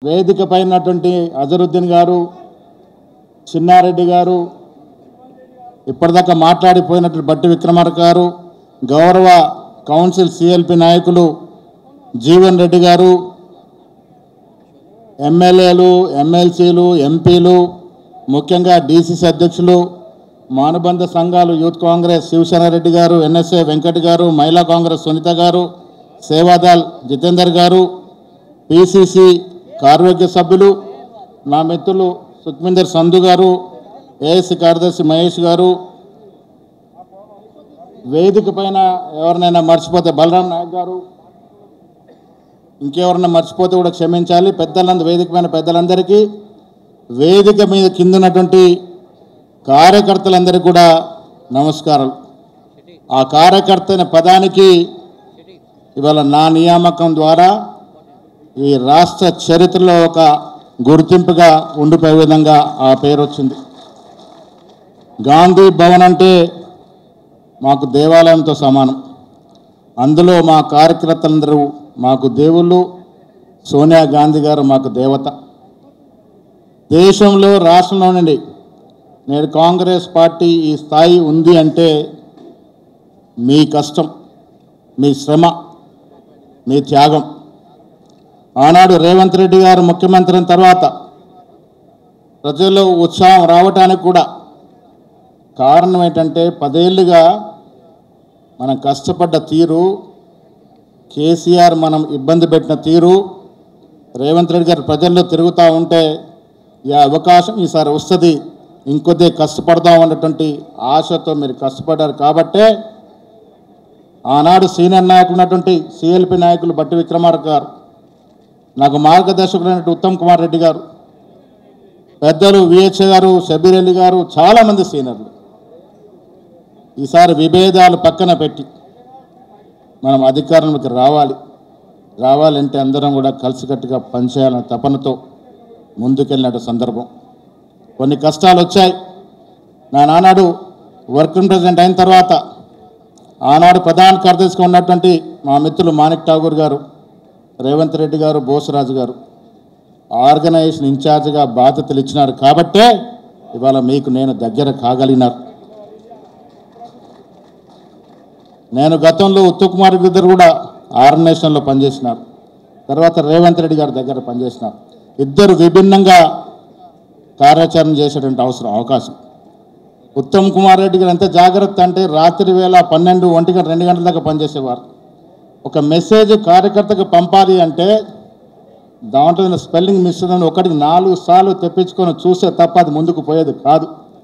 వేదిక పైనటువంటి అజరుద్దీన్ గారు, చిన్నారెడ్డి గారు, ఇప్పటిదాకా మాట్లాడిపోయినటువంటి బట్టి విక్రమార్క గారు, గౌరవ కౌన్సిల్ సిఎల్పి నాయకులు జీవన్ రెడ్డి గారు, ఎమ్మెల్యేలు, ఎమ్మెల్సీలు, ఎంపీలు, ముఖ్యంగా డీసీసీ అధ్యక్షులు, మానుబంధ సంఘాలు, యూత్ కాంగ్రెస్ శివసేనారెడ్డి గారు, ఎన్ఎస్ఏ వెంకట్ గారు, మహిళా కాంగ్రెస్ సునీత గారు, సేవాదల్ జితేందర్ గారు, పిసిసి కార్యవర్గ సభ్యులు, నా మిత్రులు సుఖ్మిందర్ సంధు గారు, ఏఎస్సీ కార్యదర్శి మహేష్ గారు, వేదిక పైన ఎవరినైనా మర్చిపోతే బలరాం నాయక్ గారు, ఇంకెవరన్నా మర్చిపోతే కూడా క్షమించాలి. వేదిక పైన పెద్దలందరికీ, వేదిక మీద కింద ఉన్నటువంటి కార్యకర్తలందరికీ కూడా నమస్కారం. ఆ కార్యకర్త అనే పదానికి ఇవాళ నా నియామకం ద్వారా ఈ రాష్ట్ర చరిత్రలో ఒక గుర్తింపుగా ఉండిపోయే విధంగా ఆ పేరు వచ్చింది. గాంధీ భవన్ అంటే మాకు దేవాలయంతో సమానం. అందులో మా కార్యకర్తలందరూ మాకు దేవుళ్ళు, సోనియా గాంధీ గారు మాకు దేవత. దేశంలో, రాష్ట్రంలో నుండి నేడు కాంగ్రెస్ పార్టీ ఈ స్థాయి ఉంది అంటే మీ కష్టం, మీ శ్రమ, మీ త్యాగం. ఆనాడు రేవంత్ రెడ్డి గారు ముఖ్యమంత్రి అయిన తర్వాత ప్రజల్లో ఉత్సాహం రావటానికి కూడా కారణం ఏంటంటే 10 ఏళ్ళుగా మనం కష్టపడ్డ తీరు, కేసీఆర్ మనం ఇబ్బంది పెట్టిన తీరు, రేవంత్ రెడ్డి గారు ప్రజల్లో తిరుగుతూ ఉంటే ఈ అవకాశం ఈసారి వస్తుంది, ఇంకొద్ది కష్టపడదాం అన్నటువంటి ఆశతో మీరు కష్టపడ్డారు. కాబట్టే ఆనాడు సీనియర్ నాయకులు ఉన్నటువంటి సిఎల్పి నాయకులు బట్టి విక్రమార్క గారు, నాకు మార్గదర్శకులైనటువంటి ఉత్తమ్ కుమార్ రెడ్డి గారు, పెద్దలు విహెచ్ గారు, షబీర్ అలీ గారు, చాలామంది సీనియర్లు ఈసారి విభేదాలు పక్కన పెట్టి మనం అధికారంలోకి రావాలంటే అందరం కూడా కలిసికట్టుగా పనిచేయాలనే తపనతో ముందుకెళ్ళిన సందర్భం. కొన్ని కష్టాలు వచ్చాయి. నా నానాడు వర్కింగ్ ప్రెసిడెంట్ అయిన తర్వాత ఆనాడు ప్రధాన కార్యదర్శిగా ఉన్నటువంటి మా మిత్రులు మాణిక్ ఠాగూర్ గారు, రేవంత్ రెడ్డి గారు, బోసరాజు గారు ఆర్గనైజేషన్ ఇన్ఛార్జిగా బాధ్యతలు ఇచ్చినారు. కాబట్టే ఇవాళ మీకు నేను దగ్గర కాగలిగినారు. నేను గతంలో ఉత్తమ్ కుమార్ రెడ్డి దగ్గర కూడా ఆర్గనైజేషన్లో పనిచేసినారు, తర్వాత రేవంత్ రెడ్డి గారి దగ్గర పనిచేసినారు. ఇద్దరు విభిన్నంగా కార్యాచరణ చేసేటువంటి అవకాశం. ఉత్తమ్ కుమార్ రెడ్డి గారు ఎంత జాగ్రత్త అంటే రాత్రి వేళ 12, 1 గంట, 2 గంటల దాకా పనిచేసేవారు. ఒక మెసేజ్ కార్యకర్తకు పంపాలి అంటే దాంట్లో స్పెల్లింగ్ మిస్ 1కి 4 సార్లు తెప్పించుకొని చూస్తే తప్ప అది ముందుకు పోయేది కాదు.